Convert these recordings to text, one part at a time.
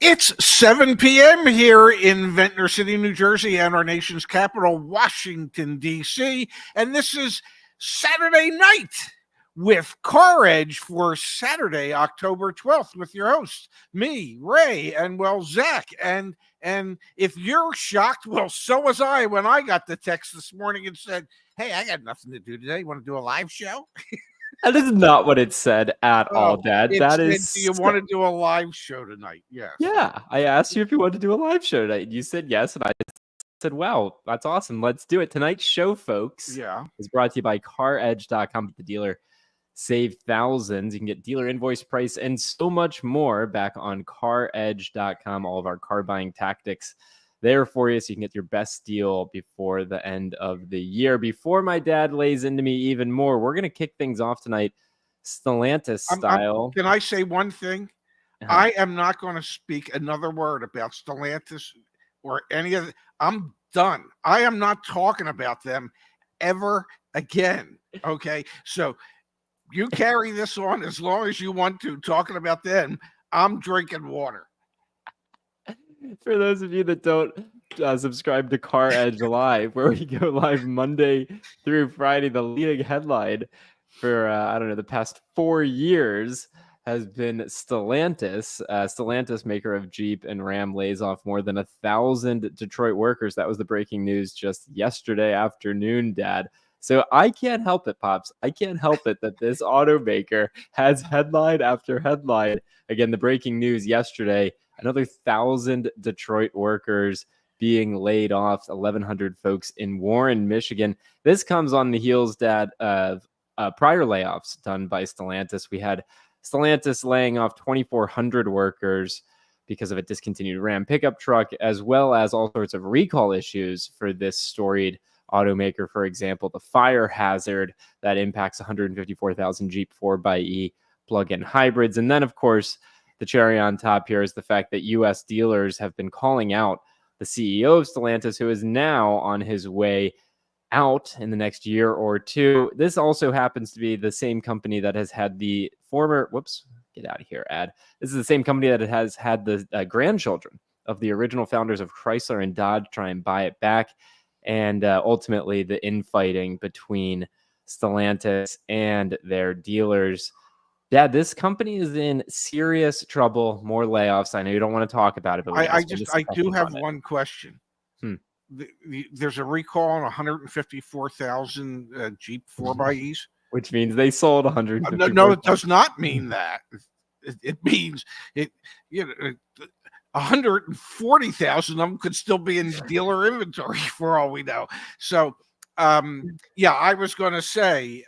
It's 7 p.m. here in Ventnor City, New Jersey, and our nation's capital, Washington, D.C. And this is Saturday night with CarEdge for Saturday, October 12th, with your hosts, me, Ray, and Zach. And if you're shocked, well, so was I when I got the text this morning and said, "Hey, I got nothing to do today. You want to do a live show?" That is not what it said at all, Dad. That is. Do you want to do a live show tonight? Yes. Yeah, I asked you if you wanted to do a live show tonight. You said yes, and I said, "Wow, that's awesome. Let's do it." Tonight's show, folks, is brought to you by CarEdge.com. The dealer save thousands. You can get dealer invoice price and so much more back on CarEdge.com. All of our car buying tactics there for you, so you can get your best deal before the end of the year. Before my dad lays into me even more, we're going to kick things off tonight, Stellantis style. Can I say one thing? I am not going to speak another word about Stellantis or any of it. I'm done. I am not talking about them ever again. Okay, so you carry this on as long as you want to, talking about them. I'm drinking water. For those of you that don't subscribe to CarEdge Live, where we go live Monday through Friday, the leading headline for, the past 4 years has been Stellantis. Stellantis, maker of Jeep and Ram, lays off more than 1,000 Detroit workers. That was the breaking news just yesterday afternoon, Dad. So I can't help it, Pops. I can't help it that this automaker has headline after headline. Again, the breaking news yesterday, another 1,000 Detroit workers being laid off, 1,100 folks in Warren, Michigan. This comes on the heels, Dad, of prior layoffs done by Stellantis. We had Stellantis laying off 2,400 workers because of a discontinued Ram pickup truck, as well as all sorts of recall issues for this storied automaker. For example, the fire hazard that impacts 154,000 Jeep 4xe plug-in hybrids. And then, of course, the cherry on top here is the fact that U.S. dealers have been calling out the CEO of Stellantis, who is now on his way out in the next year or two. This also happens to be the same company that has had the former, get out of here, ad. This is the same company that has had the grandchildren of the original founders of Chrysler and Dodge try and buy it back. And ultimately, the infighting between Stellantis and their dealers. Dad, this company is in serious trouble. More layoffs. I know you don't want to talk about it, but I do have one question. There's a recall on 154,000 Jeep 4xEs, which means they sold 150. No, it does not mean that. It means 140,000 of them could still be in dealer inventory for all we know. So, I was going to say,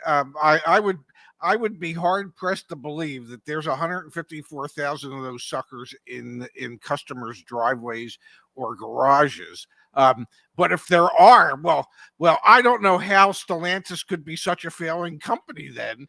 I would be hard pressed to believe that there's 154,000 of those suckers in customers' driveways or garages. But if there are, well, I don't know how Stellantis could be such a failing company then,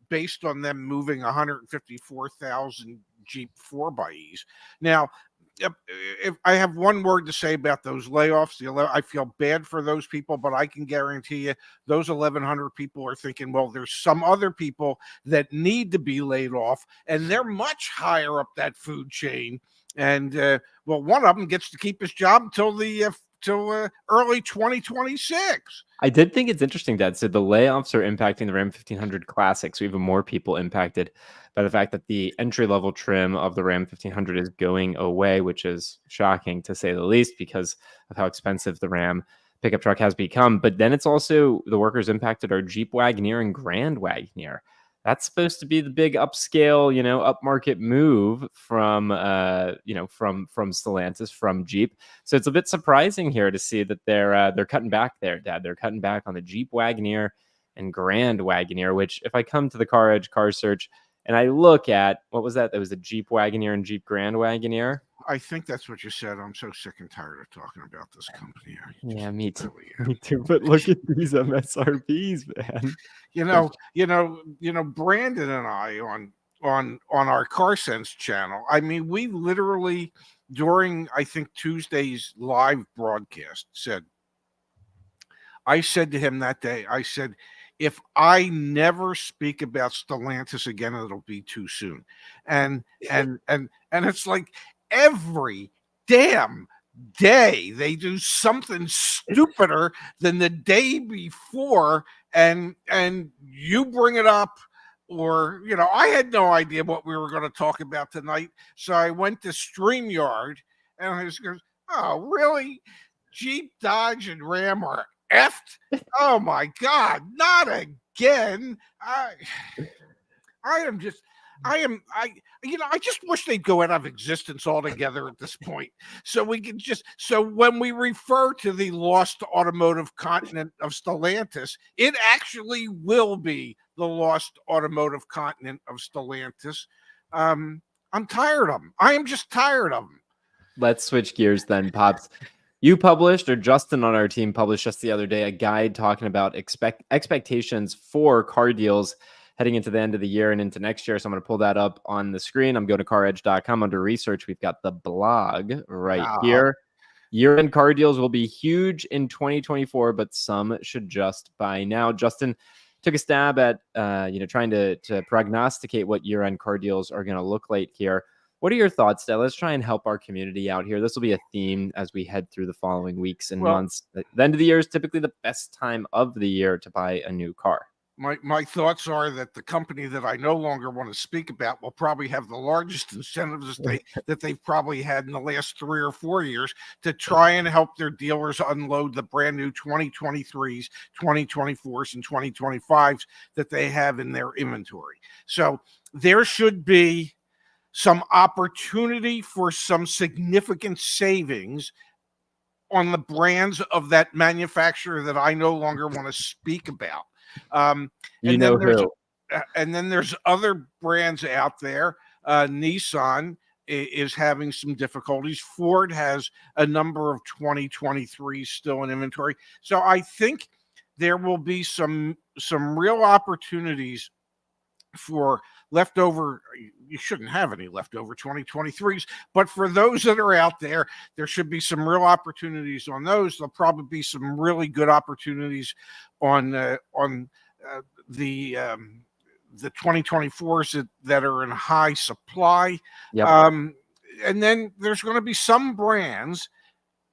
based on them moving 154,000 Jeep 4xEs. Now, if I have one word to say about those layoffs, I feel bad for those people, but I can guarantee you those 1,100 people are thinking, well, there's some other people that need to be laid off, and they're much higher up that food chain. And one of them gets to keep his job until early 2026. I did think it's interesting, Dad. So the layoffs are impacting the Ram 1500 Classic. So even more people impacted by the fact that the entry-level trim of the Ram 1500 is going away, which is shocking to say the least because of how expensive the Ram pickup truck has become. But then it's also the workers impacted are Jeep Wagoneer and Grand Wagoneer. That's supposed to be the big upscale, upmarket move from Stellantis, from Jeep. So it's a bit surprising here to see that they're cutting back there, Dad. They're cutting back on the Jeep Wagoneer and Grand Wagoneer, which if I come to the CarEdge car search and I look at, what was that? That was a Jeep Wagoneer and Jeep Grand Wagoneer. I think that's what you said. I'm so sick and tired of talking about this company. Yeah, me too. Me too. But look at these MSRPs, man. Brandon and I on our CarSense channel. I mean, we literally during I think Tuesday's live broadcast I said to him that day, I said, if I never speak about Stellantis again, it'll be too soon. And it's like every damn day they do something stupider than the day before, and you bring it up, or I had no idea what we were going to talk about tonight, so I went to StreamYard, and I was going, oh really, Jeep, Dodge, and Ram are effed? Oh my god, not again. I am just, I just wish they'd go out of existence altogether at this point. So we can so when we refer to the lost automotive continent of Stellantis, it actually will be the lost automotive continent of Stellantis. I'm tired of them. I am just tired of them. Let's switch gears then, Pops. You published, or Justin on our team published just the other day, a guide talking about expectations for car deals heading into the end of the year and into next year. So I'm going to pull that up on the screen. I'm going to caredge.com under research. We've got the blog right here. Year-end car deals will be huge in 2024, but some should just buy now. Justin took a stab at trying to prognosticate what year-end car deals are going to look like here. What are your thoughts, Dad? Let's try and help our community out here. This will be a theme as we head through the following weeks and months. The end of the year is typically the best time of the year to buy a new car. My thoughts are that the company that I no longer want to speak about will probably have the largest incentives that they've probably had in the last 3 or 4 years to try and help their dealers unload the brand new 2023s, 2024s, and 2025s that they have in their inventory. So there should be some opportunity for some significant savings on the brands of that manufacturer that I no longer want to speak about. And then there's other brands out there. Nissan is having some difficulties. Ford has a number of 2023s still in inventory. So I think there will be some real opportunities for leftover. You shouldn't have any leftover 2023s, but for those that are out there, there should be some real opportunities on those. There'll probably be some really good opportunities on the 2024s that are in high supply. Yep. And then there's going to be some brands,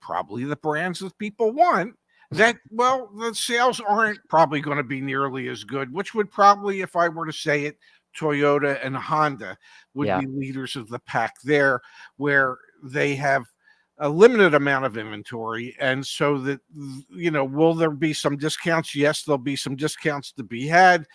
probably the brands that people want, that, well, the sales aren't probably going to be nearly as good, which would probably, if I were to say it, Toyota and Honda would be leaders of the pack there, where they have a limited amount of inventory. And so that, will there be some discounts? Yes, there'll be some discounts to be had,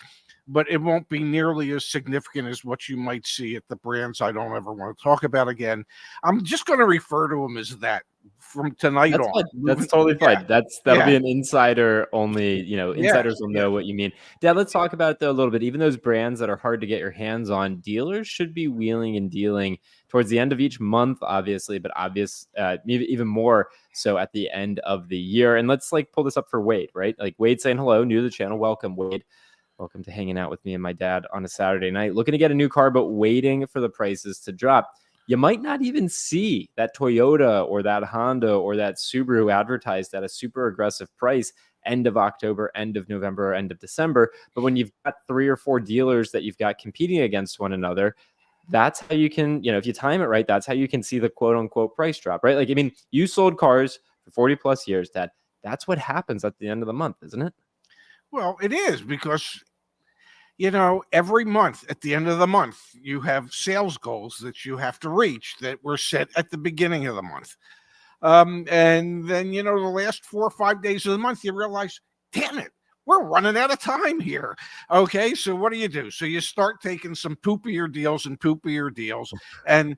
but it won't be nearly as significant as what you might see at the brands I don't ever want to talk about again. I'm just going to refer to them as that from tonight on. That's totally fine. That'll be an insider only, insiders will know what you mean. Dad, let's talk about it though a little bit. Even those brands that are hard to get your hands on, dealers should be wheeling and dealing towards the end of each month, obviously, but even more so at the end of the year. And let's pull this up for Wade, right? Wade saying hello, new to the channel. Welcome, Wade. Welcome to hanging out with me and my dad on a Saturday night, looking to get a new car, but waiting for the prices to drop. You might not even see that Toyota or that Honda or that Subaru advertised at a super aggressive price end of October, end of November, end of December. But when you've got 3 or 4 dealers that you've got competing against one another, that's how you can, if you time it right, that's how you can see the quote unquote price drop, right? You sold cars for 40 plus years, Dad. That's what happens at the end of the month, isn't it? Well, it is, because every month, at the end of the month, you have sales goals that you have to reach that were set at the beginning of the month. And then, the last 4 or 5 days of the month, you realize, damn it, we're running out of time here. Okay, so what do? So you start taking some poopier deals and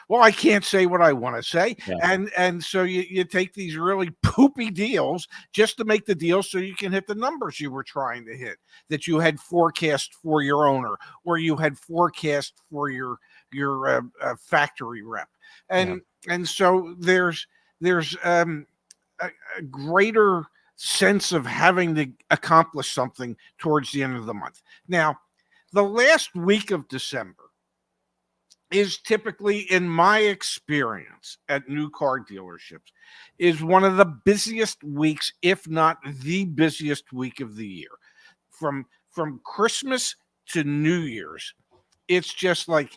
well, I can't say what I want to say. Yeah. And so you take these really poopy deals just to make the deal so you can hit the numbers you were trying to hit, that you had forecast for your owner, or you had forecast for your factory rep. And so there's a greater sense of having to accomplish something towards the end of the month. Now, the last week of December is typically, in my experience at new car dealerships, is one of the busiest weeks, if not the busiest week of the year. From Christmas to New Year's, it's just like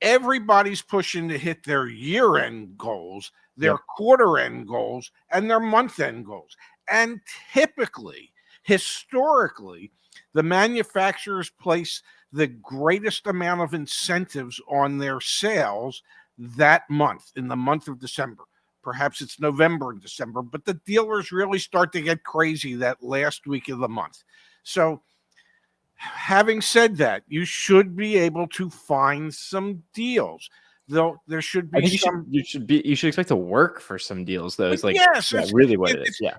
everybody's pushing to hit their year-end goals, their Yep. quarter-end goals, and their month-end goals. And typically, historically, the manufacturers place the greatest amount of incentives on their sales that month, in the month of December. Perhaps it's November and December, but the dealers really start to get crazy that last week of the month. So, having said that, you should be able to find some deals. Though there should I be think some. you should expect to work for some deals though. It's like Yes, really what it is. Yeah.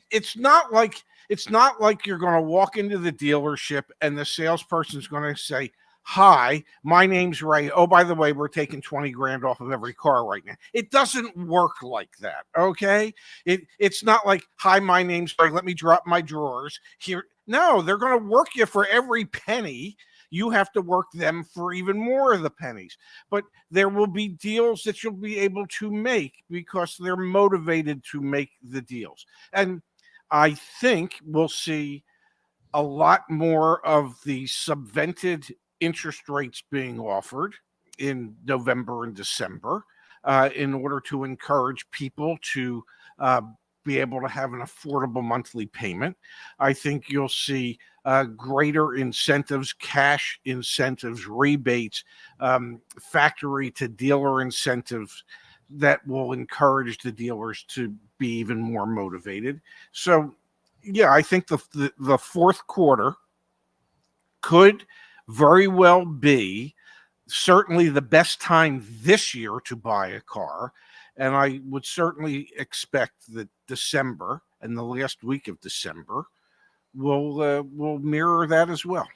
It's not like you're going to walk into the dealership and the salesperson's going to say, "Hi, my name's Ray. Oh, by the way, we're taking 20 grand off of every car right now." It doesn't work like that. Okay. It's not like, "Hi, my name's Ray. Let me drop my drawers here." No, they're going to work you for every penny. You have to work them for even more of the pennies. But there will be deals that you'll be able to make because they're motivated to make the deals. And I think we'll see a lot more of the subvented interest rates being offered in November and December in order to encourage people to be able to have an affordable monthly payment. I think you'll see greater incentives, cash incentives, rebates, factory to dealer incentives that will encourage the dealers to be even more motivated. So, yeah, I think the fourth quarter could very well be certainly the best time this year to buy a car. And I would certainly expect that December and the last week of December will mirror that as well.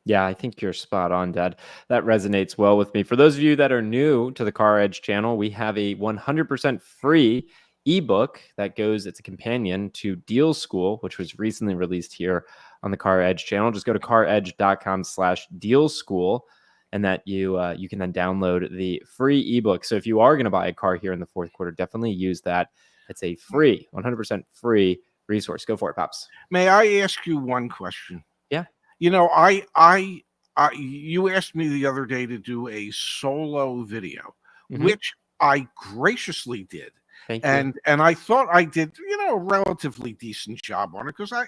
Yeah, I think you're spot on, Dad. That resonates well with me. For those of you that are new to the CarEdge channel, we have a 100% free ebook that goes, it's a companion to Deal School, which was recently released here on the CarEdge channel. Just go to caredge.com/deal school, and that you can then download the free ebook. So if you are going to buy a car here in the fourth quarter, definitely use that. It's a free, 100% free resource. Go for it, Pops. May I ask you one question? Yeah. You know, you asked me the other day to do a solo video, which I graciously did. Thank you. And I thought I did, a relatively decent job on it because I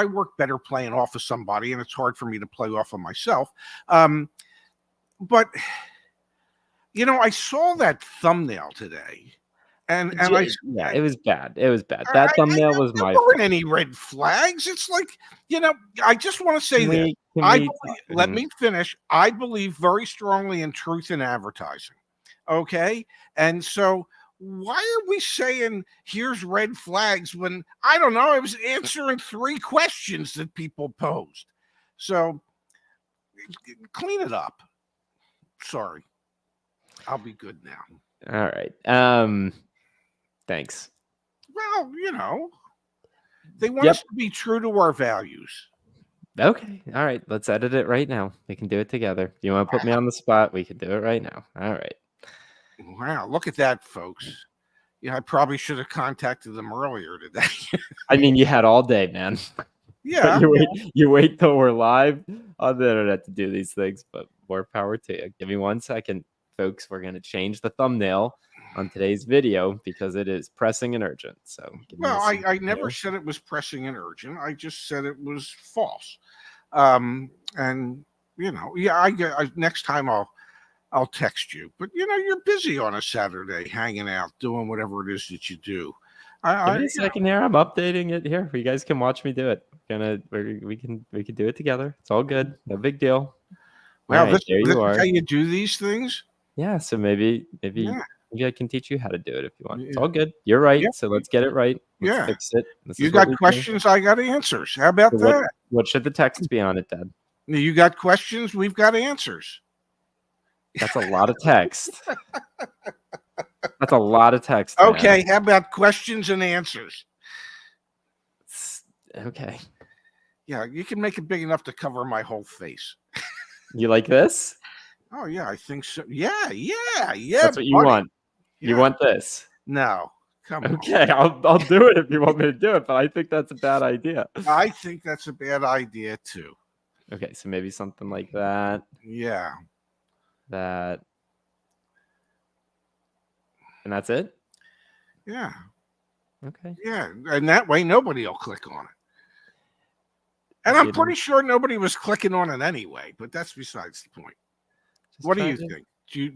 work better playing off of somebody, and it's hard for me to play off of myself. But I saw that thumbnal today, and it was bad. It was bad. That thumbnail was my fault. There weren't any red flags. It's like, I just want to say this. Let me finish. I believe very strongly in truth in advertising. Okay, and so why are we saying here's red flags when I don't know? I was answering 3 questions that people posed. So clean it up. Sorry, I'll be good now. All right. Thanks. Well, they want us to be true to our values. Okay. All right. Let's edit it right now. We can do it together. If you want to put me on the spot, we can do it right now. All right. Wow, look at that, folks. I probably should have contacted them earlier today. I mean, you had all day, man. Yeah. You wait till we're live on the internet to do these things, but more power to you. Give me 1 second, folks. We're going to change the thumbnail on today's video because it is pressing and urgent. So, I never said it was pressing and urgent. I just said it was false. Next time I'll text you. But you're busy on a Saturday, hanging out, doing whatever it is that you do. Give me a second here. I'm updating it here. You guys can watch me do it. We can do it together. It's all good. No big deal. Well, this is how you do these things. Yeah. So maybe I can teach you how to do it if you want. It's all good. You're right. So let's get it right. Let's fix it. You got questions. I got answers. How about that? What should the text be on it, Dad? You got questions. We've got answers. That's a lot of text. That's a lot of text. Okay, man. How about questions and answers? Okay. Yeah, you can make it big enough to cover my whole face. You like this? Oh yeah, I think so. Yeah. That's what you want. Yeah. You want this? No, come on. Okay, I'll do it if you want me to do it, but I think that's a bad idea. I think that's a bad idea too. Okay, so maybe something like that. Yeah. that. And that's it? Yeah. Okay. Yeah. And that way nobody will click on it. And I'm pretty sure nobody was clicking on it anyway, but that's besides the point. What do you think? Do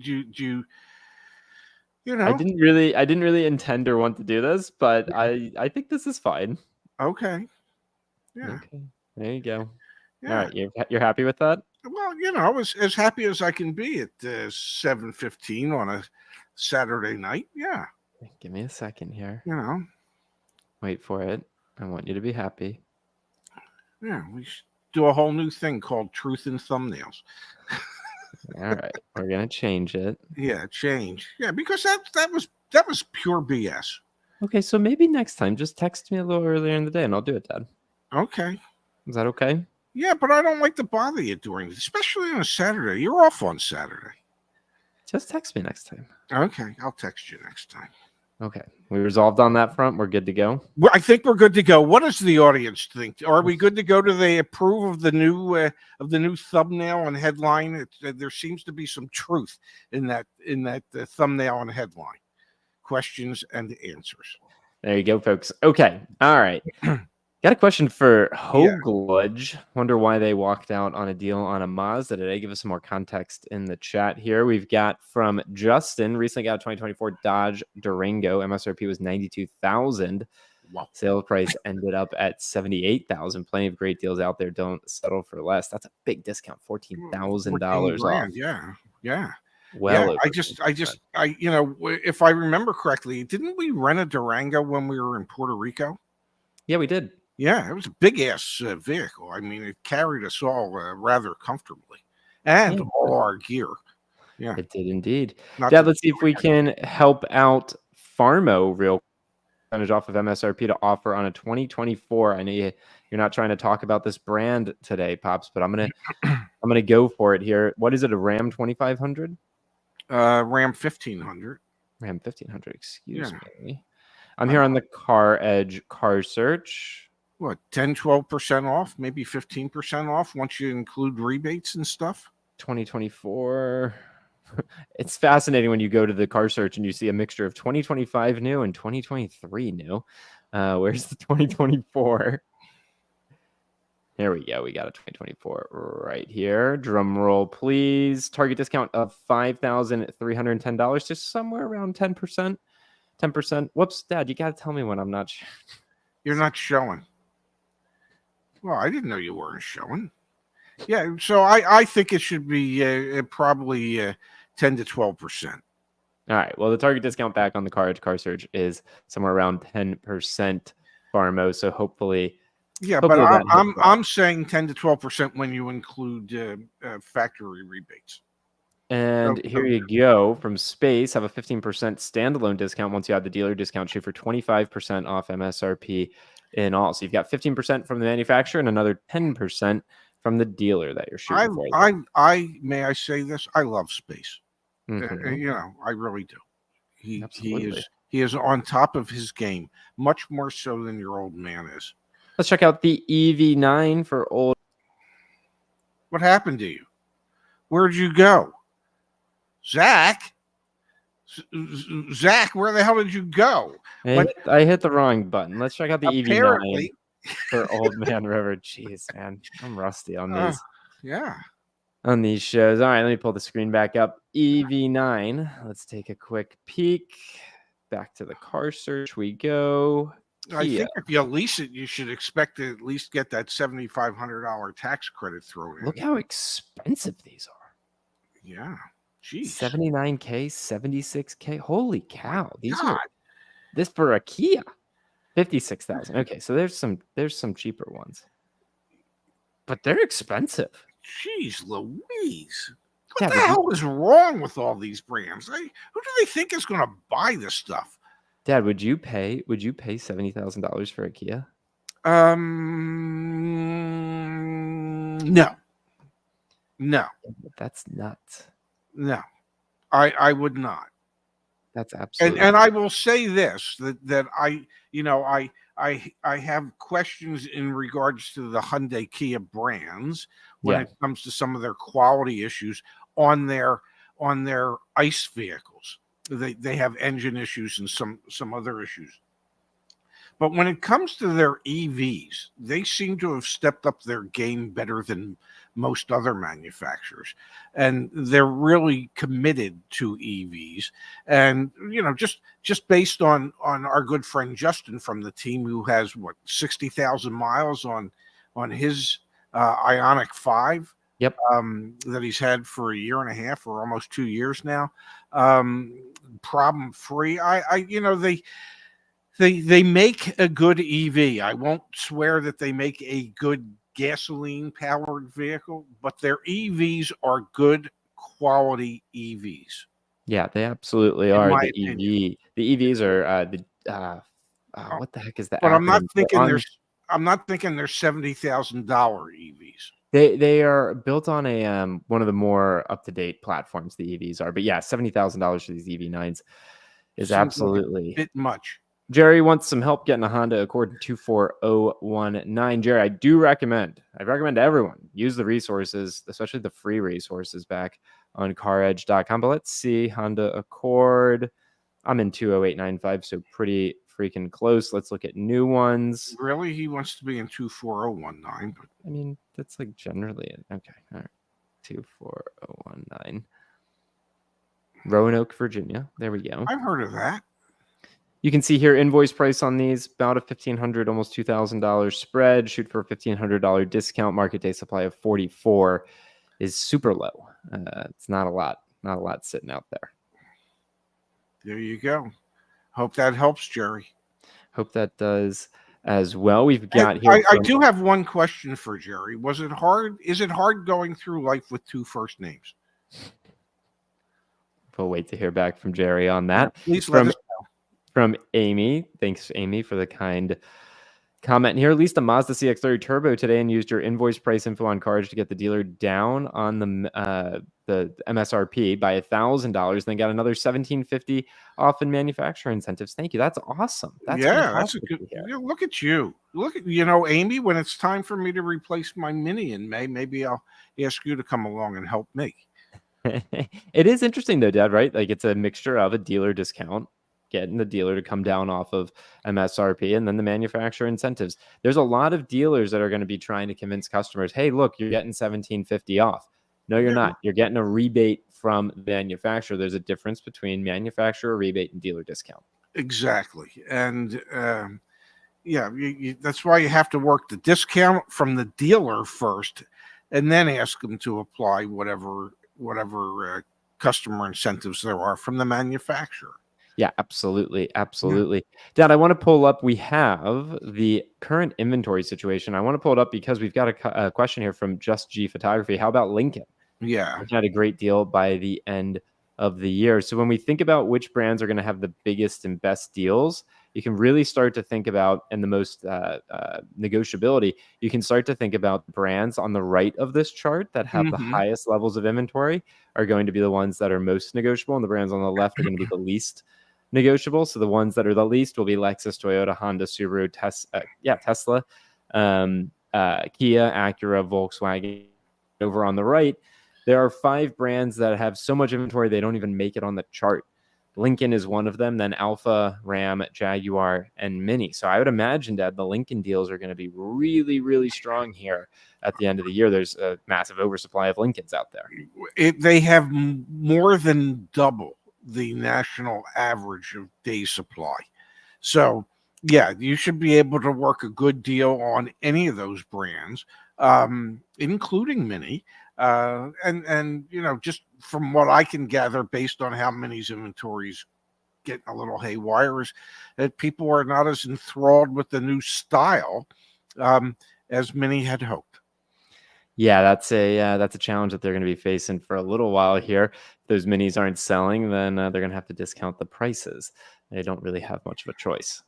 you know? I didn't really intend or want to do this, but I think this is fine. Okay. Yeah. Okay. There you go. Yeah. All right. You're happy with that? Well, I was as happy as I can be at 7:15 on a Saturday night. Yeah. Give me a second here. You Wait for it. I want you to be happy. Yeah, we should do a whole new thing called Truth in Thumbnails. All right, we're gonna change it. Yeah, change. Yeah, because that was pure BS. Okay, so maybe next time, just text me a little earlier in the day, and I'll do it, Dad. Okay. Is that okay? Yeah, but I don't like to bother you especially on a Saturday. You're off on Saturday. Just text me next time. Okay, I'll text you next time. Okay, we resolved on that front. We're good to go. Well, I think we're good to go. What does the audience think? Are we good to go? Do they approve of the new thumbnail and headline? There seems to be some truth in that thumbnail and headline. Questions and answers. There you go, folks. Okay, all right. Got a question for Hogludge. Wonder why they walked out on a deal on a Mazda today. Give us some more context in the chat here. We've got from Justin, recently got a 2024 Dodge Durango. MSRP was $92,000. Wow. Sales price ended up at $78,000. Plenty of great deals out there. Don't settle for less. That's a big discount. $14,000 off. Yeah. Well, if I remember correctly, didn't we rent a Durango when we were in Puerto Rico? Yeah, we did. Yeah, it was a big ass vehicle. I mean, it carried us all rather comfortably, and all our gear. Yeah, it did indeed. Dad, let's see if we can help out Farmo real percentage off of MSRP to offer on a 2024. I know you're not trying to talk about this brand today, Pops, but I'm gonna go for it here. What is it? A Ram 2500? Ram 1500. Ram 1500. Excuse me. I'm here on the CarEdge car search. What, 10-12% off, maybe 15% off once you include rebates and stuff? 2024. It's fascinating when you go to the car search and you see a mixture of 2025 new and 2023 new. Where's the 2024? Here we go. We got a 2024 right here. Drum roll, please. Target discount of $5,310, just somewhere around 10%. 10%. Whoops, Dad, you got to tell me when I'm not sure. You're not showing. Well, I didn't know you weren't showing. Yeah, so I think it should be probably 10 to 12%. All right. Well, the target discount back on the CarEdge car search is somewhere around 10%, Farmo. So hopefully, but I'm saying 10 to 12% when you include factory rebates. And here you go from Space. Have a 15% standalone discount once you have the dealer discount. Shoot for 25% off MSRP in all. So you've got 15% from the manufacturer and another 10% from the dealer that you're shooting for. May I say this? I love Space. Mm-hmm. I really do. He is on top of his game, much more so than your old man is. Let's check out the EV9 for old. What happened to you? Where'd you go? Zach, where the hell did you go? I hit the wrong button. Let's check out the EV9 for Old Man River. Jeez, man, I'm rusty on these. On these shows. All right, let me pull the screen back up. EV9. Let's take a quick peek. Back to the car search we go. I think if you lease it, you should expect to at least get that $7,500 tax credit thrown in. Look how expensive these are. Yeah. Jeez. 79K, 76K. Holy cow. These are this for a Kia. 56,000. Okay, so there's some cheaper ones. But they're expensive. Jeez Louise. What the hell is wrong with all these brands? Who do they think is going to buy this stuff? Dad, would you pay $70,000 for a Kia? No. That's nuts. No, I would not. That's absolutely. And I will say this that I have questions in regards to the Hyundai Kia brands when it comes to some of their quality issues on their on their ICE vehicles. They have engine issues and some other issues. But when it comes to their EVs, they seem to have stepped up their game better than most other manufacturers. And they're really committed to EVs. And, just based on our good friend Justin from the team, who has 60,000 miles on his Ioniq 5. Yep. That he's had for a year and a half or almost 2 years now, problem free. They make a good EV. I won't swear that they make a good gasoline powered vehicle, but their EVs are good quality EVs. Yeah, they absolutely In are. my The opinion. The EVs are what the heck is the But I'm not acronym? thinking they're $70,000 EVs. They are built on a one of the more up to date platforms. The EVs are, but yeah, $70,000 for these EV9s is Seems like a absolutely bit much. Jerry wants some help getting a Honda Accord 24019. Jerry, I recommend to everyone use the resources, especially the free resources back on CarEdge.com. But let's see, Honda Accord. I'm in 20895, so pretty freaking close. Let's look at new ones. Really? He wants to be in 24019. But I mean, that's like generally it. Okay, all right. 24019. Roanoke, Virginia. There we go. I've heard of that. You can see here invoice price on these, about a $1,500, almost $2,000 spread. Shoot for a $1,500 discount. Market day supply of 44 is super low. It's not a lot sitting out there. There you go. Hope that helps, Jerry. Hope that does as well. We've got here. I do have one question for Jerry. Was it hard? Is it hard going through life with two first names? We'll wait to hear back from Jerry on that. Please let us know. From Amy. Thanks, Amy, for the kind comment here. Leased a Mazda CX-30 Turbo today and used your invoice price info on CarEdge to get the dealer down on the MSRP by $1,000. Then got another $1,750 off in manufacturer incentives. Thank you. That's awesome. That's a good. Look at you. Look at Amy. When it's time for me to replace my Mini in May, maybe I'll ask you to come along and help me. It is interesting though, Dad. Right? Like it's a mixture of a dealer discount, getting the dealer to come down off of MSRP, and then the manufacturer incentives. There's a lot of dealers that are going to be trying to convince customers, hey, look, you're getting $1,750 off. No, you're not. You're getting a rebate from the manufacturer. There's a difference between manufacturer rebate and dealer discount. Exactly. And that's why you have to work the discount from the dealer first, and then ask them to apply whatever customer incentives there are from the manufacturer. Yeah, absolutely. Dad, I want to pull up, we have the current inventory situation. I want to pull it up because we've got a question here from Just G Photography. How about Lincoln? Yeah. Which had a great deal by the end of the year. So when we think about which brands are going to have the biggest and best deals, you can really start to think about, and the most negotiability, you can start to think about brands on the right of this chart that have the highest levels of inventory are going to be the ones that are most negotiable, and the brands on the left are going to be the least negotiable. So the ones that are the least will be Lexus, Toyota, Honda, Subaru, Tesla, Kia, Acura, Volkswagen. Over on the right, there are 5 brands that have so much inventory they don't even make it on the chart. Lincoln is one of them, then Alfa, Ram, Jaguar, and Mini. So I would imagine that the Lincoln deals are going to be really, really strong here at the end of the year. There's a massive oversupply of Lincolns out there. They have more than double the national average of day supply. So, yeah, you should be able to work a good deal on any of those brands, including Mini. And just from what I can gather, based on how Mini's inventories getting a little haywire, is that people are not as enthralled with the new style as Mini had hoped. Yeah, that's a challenge that they're going to be facing for a little while here. If those Minis aren't selling, then they're going to have to discount the prices. They don't really have much of a choice.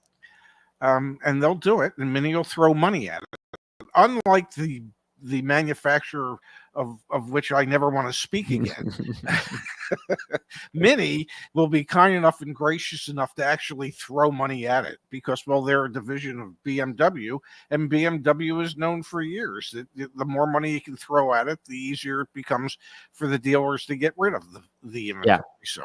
And they'll do it, and Mini will throw money at it. Unlike the manufacturer of which I never want to speak again. Mini will be kind enough and gracious enough to actually throw money at it because, well, they're a division of BMW, and BMW is known for years that the more money you can throw at it, the easier it becomes for the dealers to get rid of the inventory. So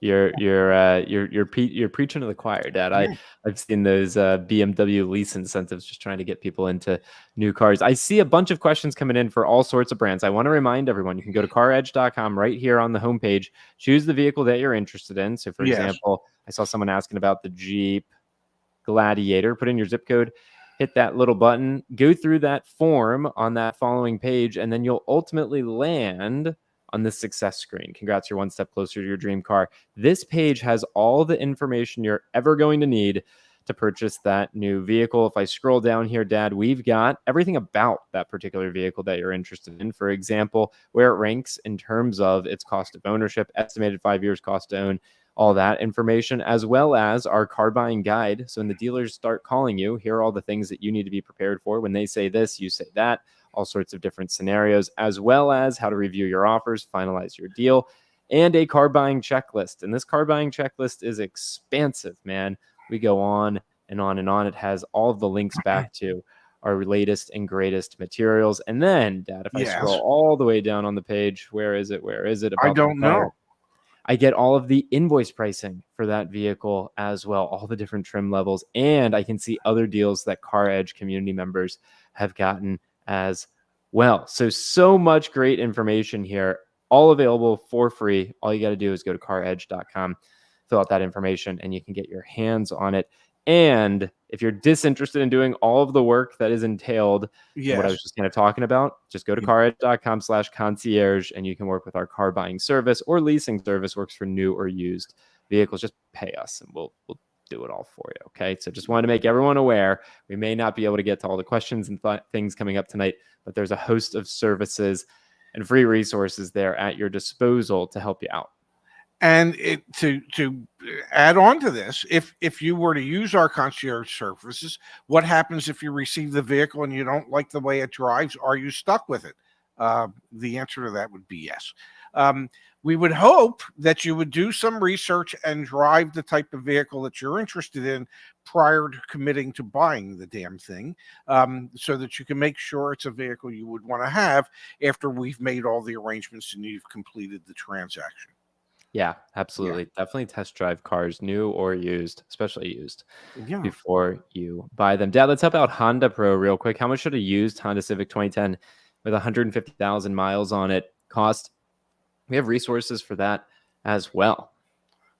you're preaching to the choir, Dad. I've seen those BMW lease incentives just trying to get people into new cars. I see a bunch of questions coming in for all sorts of brands. I want to remind everyone, you can go to CarEdge.com right here on the homepage, choose the vehicle that you're interested in. So, for example, I saw someone asking about the Jeep Gladiator. Put in your zip code, hit that little button, go through that form on that following page, and then you'll ultimately land on the success screen. Congrats, you're one step closer to your dream car. This page has all the information you're ever going to need to purchase that new vehicle. If I scroll down here, Dad, we've got everything about that particular vehicle that you're interested in. For example, where it ranks in terms of its cost of ownership, estimated 5 years cost to own, all that information, as well as our car buying guide. So when the dealers start calling you, here are all the things that you need to be prepared for. When they say this, you say that, all sorts of different scenarios, as well as how to review your offers, finalize your deal, and a car buying checklist. And this car buying checklist is expansive, man. We go on and on and on. It has all of the links back to our latest and greatest materials. And then, Dad, if I scroll all the way down on the page, where is it? About I don't know. I get all of the invoice pricing for that vehicle as well, all the different trim levels, and I can see other deals that CarEdge community members have gotten as well. So much great information here, all available for free. All you got to do is go to CarEdge.com, fill out that information, and you can get your hands on it. And if you're disinterested in doing all of the work that is entailed, what I was just kind of talking about, just go to caredge.com/concierge and you can work with our car buying service or leasing service. Works for new or used vehicles. Just pay us and we'll do it all for you. Okay. So just wanted to make everyone aware. We may not be able to get to all the questions and things coming up tonight, but there's a host of services and free resources there at your disposal to help you out. And to add on to this, if you were to use our concierge services, what happens if you receive the vehicle and you don't like the way it drives? Are you stuck with it? The answer to that would be yes. We would hope that you would do some research and drive the type of vehicle that you're interested in prior to committing to buying the damn thing, so that you can make sure it's a vehicle you would want to have after we've made all the arrangements and you've completed the transaction. Yeah, absolutely. Definitely test drive cars, new or used, especially used, before you buy them. Dad, let's help out Honda Pro real quick. How much should a used Honda Civic 2010 with 150,000 miles on it cost? We have resources for that as well.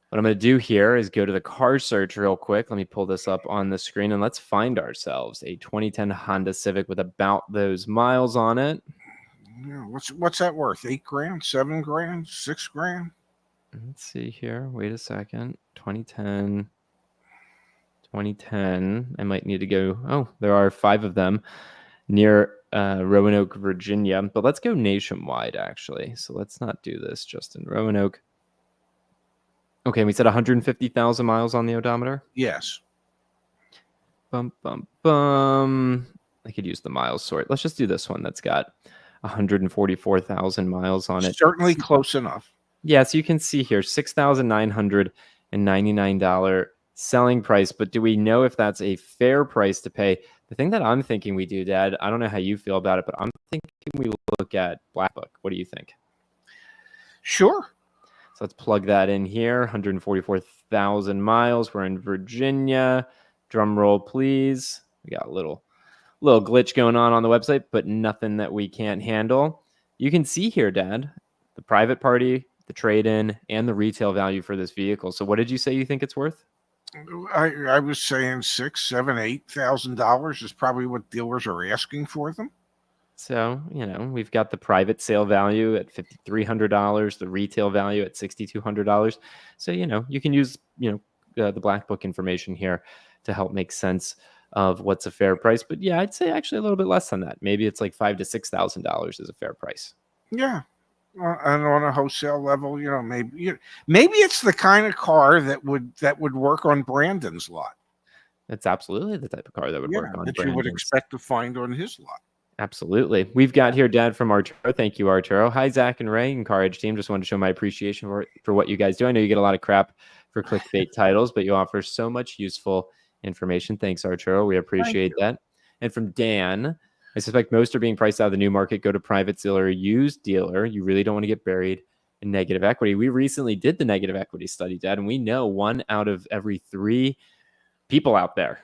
What I'm going to do here is go to the car search real quick. Let me pull this up on the screen and let's find ourselves a 2010 Honda Civic with about those miles on it. Yeah, what's that worth? $8,000, $7,000, $6,000? Let's see here. Wait a second. 2010. I might need to go. Oh, there are 5 of them near Roanoke, Virginia. But let's go nationwide, actually. So let's not do this just in Roanoke. Okay, we said 150,000 miles on the odometer? Yes. Bum, bum, bum. I could use the miles sort. Let's just do this one that's got 144,000 miles on it. Certainly close enough. Yeah, so you can see here, $6,999 selling price. But do we know if that's a fair price to pay? The thing that I'm thinking we do, Dad, I don't know how you feel about it, but I'm thinking we look at Black Book. What do you think? Sure. So let's plug that in here. 144,000 miles. We're in Virginia. Drum roll, please. We got a little glitch going on the website, but nothing that we can't handle. You can see here, Dad, the private party, the trade-in, and the retail value for this vehicle. So what did you say you think it's worth? I was saying $6,000, $7,000, $8,000 is probably what dealers are asking for them. So, we've got the private sale value at $5,300, the retail value at $6,200. So, you can use, the Black Book information here to help make sense of what's a fair price. But yeah, I'd say actually a little bit less than that. Maybe it's like $5,000 to $6,000 is a fair price. Yeah. And on a wholesale level, maybe it's the kind of car that would work on Brandon's lot. It's absolutely the type of car that would work on that you would expect to find on his lot. Absolutely. We've got here Dad from Arturo. Thank you, Arturo. Hi, Zach and Ray and CarEdge team. Just wanted to show my appreciation for what you guys do. I know you get a lot of crap for clickbait titles, but you offer so much useful information. Thanks, Arturo. We appreciate that. And from Dan, I suspect most are being priced out of the new market. Go to private dealer or used dealer. You really don't want to get buried in negative equity. We recently did the negative equity study, Dad, and we know 1 out of every 3 people out there,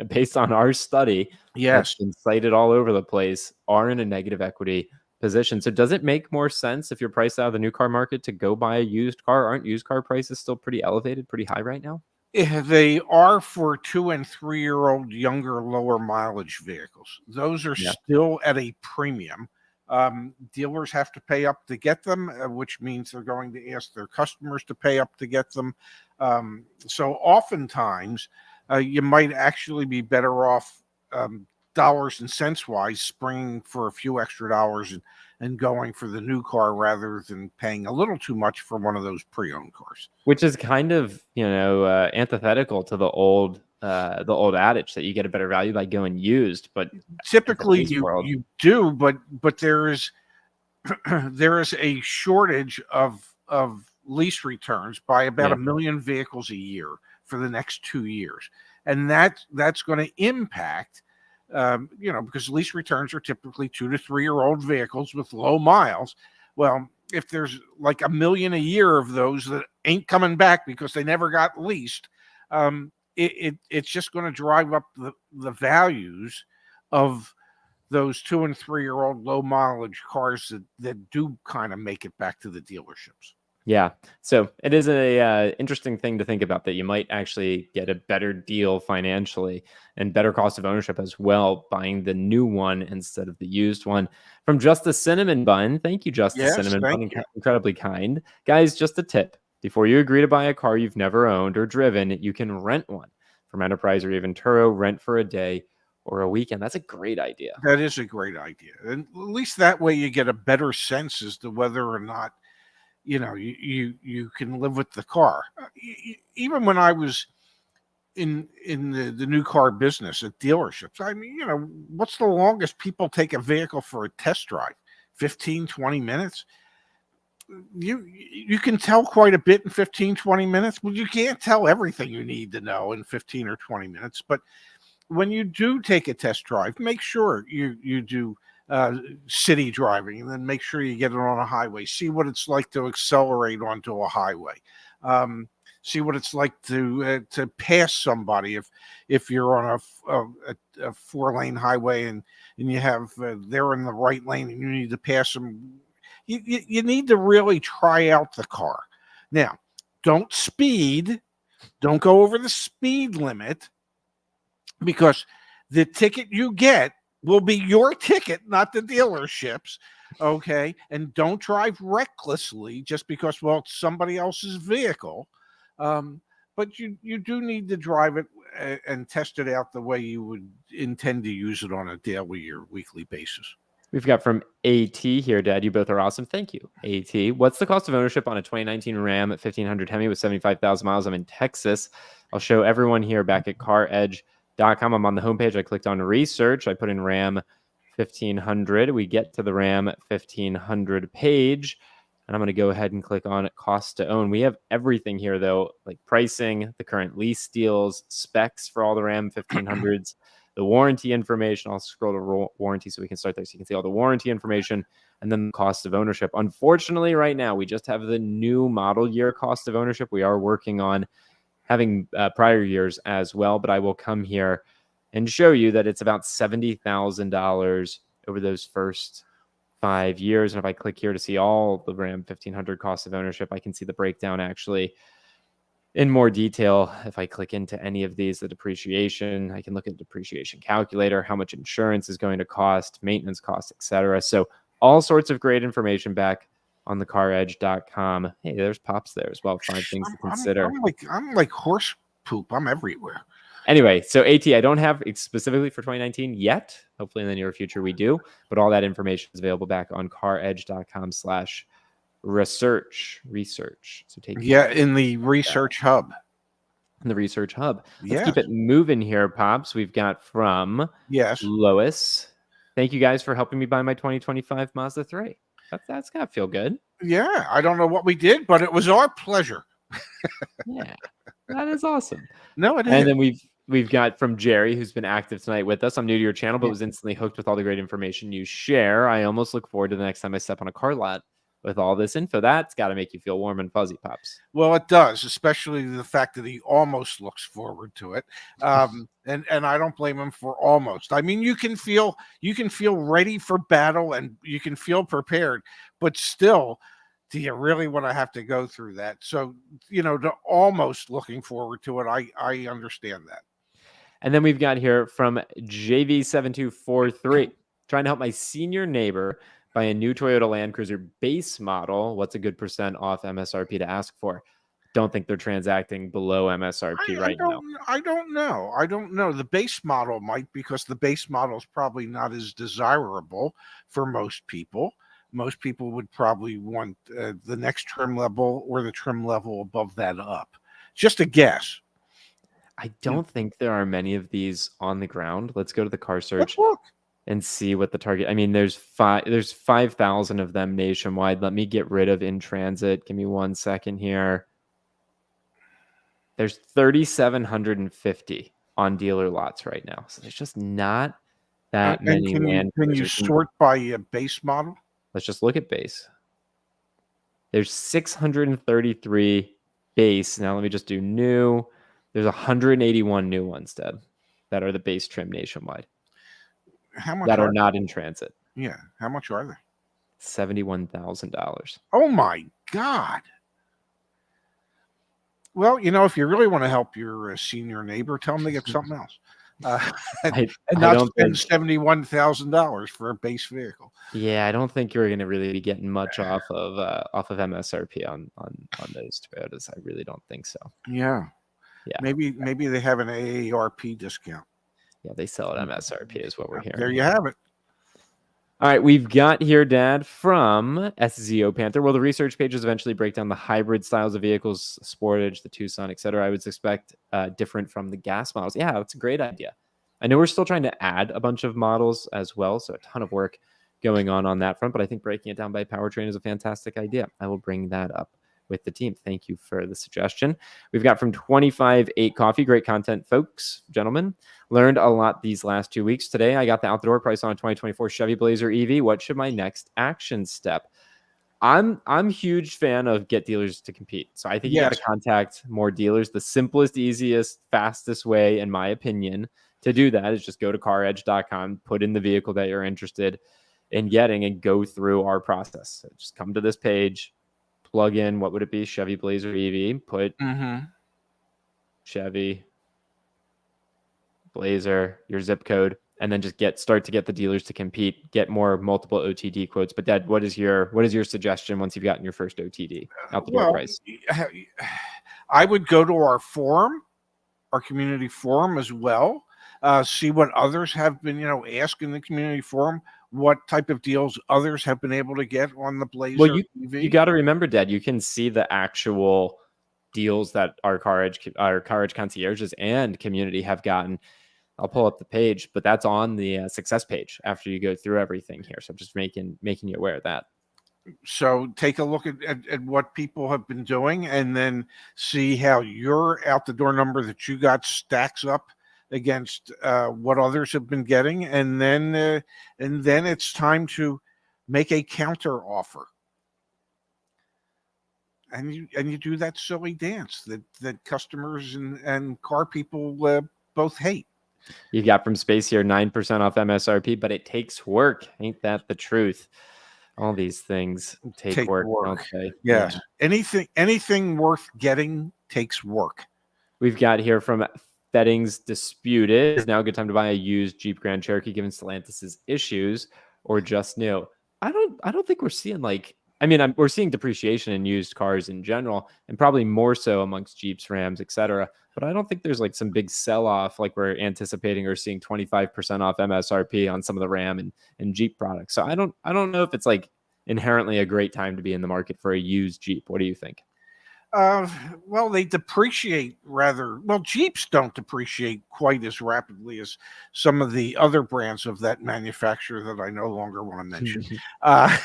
based on our study, that's Yes. been cited all over the place, are in a negative equity position. So does it make more sense if you're priced out of the new car market to go buy a used car? Aren't used car prices still pretty elevated, pretty high right now? They are for 2 and 3-year-old younger, lower mileage vehicles. Those are Yeah. still at a premium. Dealers have to pay up to get them, which means they're going to ask their customers to pay up to get them. So oftentimes, you might actually be better off, dollars and cents wise, springing for a few extra dollars and going for the new car rather than paying a little too much for one of those pre-owned cars. Which is kind of, antithetical to the old adage that you get a better value by going used. But Typically, today's world, you do, but there is there is a shortage of lease returns by about Yeah. 1 million vehicles a year for the next 2 years, and that's going to impact, because lease returns are typically 2 to 3-year-old vehicles with low miles. Well, if there's like 1 million a year of those that ain't coming back because they never got leased, it's just going to drive up the values of those 2 and 3-year-old low mileage cars that do kind of make it back to the dealerships. Yeah. So it is a interesting thing to think about, that you might actually get a better deal financially and better cost of ownership as well buying the new one instead of the used one. From Justice Cinnamon Bun. Thank you, Justice Yes, Cinnamon thank Bun. you. Incredibly kind. Guys, just a tip. Before you agree to buy a car you've never owned or driven, you can rent one from Enterprise or even Turo. Rent for a day or a weekend. That's a great idea. That is a great idea. And at least that way you get a better sense as to whether or not, you can live with the car. Even when I was in the new car business at dealerships, I mean, what's the longest people take a vehicle for a test drive? 15, 20 minutes? You can tell quite a bit in 15, 20 minutes. Well, you can't tell everything you need to know in 15 or 20 minutes, but when you do take a test drive, make sure you do city driving, and then make sure you get it on a highway. See what it's like to accelerate onto a highway. See what it's like to pass somebody if you're on a 4-lane highway and you have they're in the right lane and you need to pass them. You need to really try out the car. Now, don't speed. Don't go over the speed limit, because the ticket you get will be your ticket, not the dealership's. Okay. And don't drive recklessly just because, well, it's somebody else's vehicle. But you do need to drive it and test it out the way you would intend to use it on a daily or weekly basis. We've got from AT here, Dad. You both are awesome. Thank you, AT. What's the cost of ownership on a 2019 Ram 1500 Hemi with 75,000 miles? I'm in Texas. I'll show everyone here back at CarEdge.com. I'm on the homepage. I clicked on research. I put in Ram 1500. We get to the Ram 1500 page, and I'm going to go ahead and click on cost to own. We have everything here, though, like pricing, the current lease deals, specs for all the Ram 1500s, the warranty information. I'll scroll to warranty so we can start there so you can see all the warranty information, and then the cost of ownership. Unfortunately, right now, we just have the new model year cost of ownership. We are working on having prior years as well, but I will come here and show you that it's about $70,000 over those first 5 years. And if I click here to see all the Ram 1500 cost of ownership, I can see the breakdown actually in more detail. If I click into any of these, the depreciation, I can look at the depreciation calculator, how much insurance is going to cost, maintenance costs, etc. So all sorts of great information back on the CarEdge.com. Hey, there's Pops there as well. 5 things to consider. I'm like horse poop. I'm everywhere. Anyway, so AT, I don't have specifically for 2019 yet. Hopefully in the near future we do. But all that information is available back on CarEdge.com/research. So take in the research hub. In the research hub. Let's Yeah. keep it moving here, Pops. We've got from Yes. Lois. thank you guys for helping me buy my 2025 Mazda 3. That's got to feel good. Yeah, I don't know what we did, but it was our pleasure. Yeah, that is awesome. No, it And is. then we've got from Jerry, who's been active tonight with us. I'm new to your channel, but was instantly hooked with all the great information you share. I almost look forward to the next time I step on a car lot with all this info. That's got to make you feel warm and fuzzy, Pops. Well, it does, especially the fact that he almost looks forward to it. And I don't blame him for almost. I mean, you can feel ready for battle and you can feel prepared, but still, do you really want to have to go through that? So, to almost looking forward to it, I understand that. And then we've got here from JV7243, trying to help my senior neighbor buy a new Toyota Land Cruiser base model. What's a good percent off MSRP to ask for? Don't think they're transacting below MSRP right now. I don't know. I don't know. The base model might, because the base model is probably not as desirable for most people. Most people would probably want the next trim level or the trim level above that up. Just a guess. I don't think there are many of these on the ground. Let's go to the car search Let's look and see what the target. I mean, there's 5,000 of them nationwide. Let me get rid of in transit. Give me 1 second here. There's 3,750 on dealer lots right now. So there's just not that many Land Can you Cruisers. sort by a base model? Let's just look at base. There's 633 base. Now let me just do new. There's 181 new ones, Dad, that are the base trim nationwide. How much that are not in transit? Yeah. How much are they? $71,000. Oh my God. Well, if you really want to help your senior neighbor, tell them to get something else. And not spend $71,000 for a base vehicle. Yeah, I don't think you're going to really be getting much off of MSRP on those Toyotas. I really don't think so. Yeah. Maybe they have an AARP discount. Yeah, they sell at MSRP is what we're hearing. There you have it. All right, we've got here, Dad, from SZO Panther. Will the research pages eventually break down the hybrid styles of vehicles, Sportage, the Tucson, etc.? I would expect different from the gas models. Yeah, that's a great idea. I know we're still trying to add a bunch of models as well, so a ton of work going on that front, but I think breaking it down by powertrain is a fantastic idea. I will bring that up with the team. Thank you for the suggestion. We've got from 25-8 Coffee. Great content, folks, gentlemen. Learned a lot these last 2 weeks. Today, I got the out the door price on a 2024 Chevy Blazer EV. What should my next action step? I'm a huge fan of get dealers to compete. So I think you got to contact more dealers. The simplest, easiest, fastest way, in my opinion, to do that is just go to CarEdge.com, put in the vehicle that you're interested in getting, and go through our process. So just come to this page, plug in, what would it be? Chevy Blazer EV, put Chevy Blazer, your zip code, and then just start to get the dealers to compete, get more multiple OTD quotes. But Dad, what is your suggestion once you've gotten your first OTD out the door price? I would go to our forum, our community forum as well. See what others have been, ask in the community forum what type of deals others have been able to get on the Blazer. Well, EV. You got to remember, Dad, you can see the actual deals that our CarEdge concierges and community have gotten. I'll pull up the page, but that's on the success page after you go through everything here. So I'm just making you aware of that. So take a look at what people have been doing, and then see how your out the door number that you got stacks up against what others have been getting, and then it's time to make a counter offer. And you do that silly dance that customers and car people both hate. You've got from Space here 9% off MSRP, but it takes work. Ain't that the truth? All these things take work. Don't they? Yes. Yeah. Anything worth getting takes work. We've got here from Fettings Disputed. Is now a good time to buy a used Jeep Grand Cherokee given Stellantis' issues, or just new? I don't think we're seeing we're seeing depreciation in used cars in general, and probably more so amongst Jeeps, Rams, etc. But I don't think there's some big sell-off like we're anticipating or seeing 25% off MSRP on some of the Ram and Jeep products. So I don't know if it's inherently a great time to be in the market for a used Jeep. What do you think? Well, they depreciate rather well. Jeeps don't depreciate quite as rapidly as some of the other brands of that manufacturer that I no longer want to mention. Uh,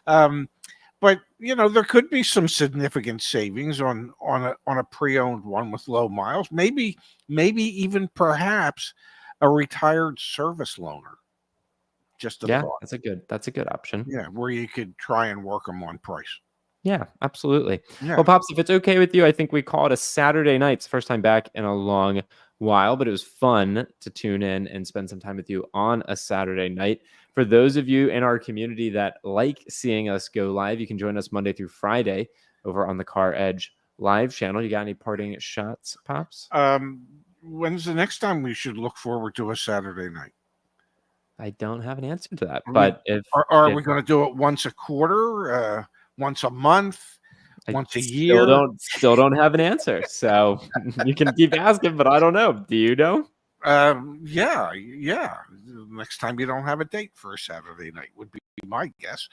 um, but there could be some significant savings on a pre-owned one with low miles. Maybe even perhaps a retired service loaner. Just a Yeah, thought. that's a good option. Yeah, where you could try and work them on price. Yeah, absolutely. Yeah. Well, Pops, if it's okay with you, I think we call it a Saturday night. It's the first time back in a long while, but it was fun to tune in and spend some time with you on a Saturday night. For those of you in our community that like seeing us go live, you can join us Monday through Friday over on the CarEdge live channel. You got any parting shots, Pops? When's the next time we should look forward to a Saturday night? I don't have an answer to that, Are we, but if are we going to do it once a quarter, once a month, I once a year? still don't have an answer, so you can keep asking, but I don't know. Do you know? Yeah. Next time you don't have a date for a Saturday night would be my guess.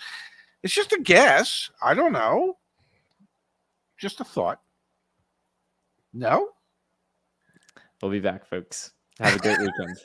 It's just a guess. I don't know. Just a thought. No? We'll be back, folks. Have a great weekend.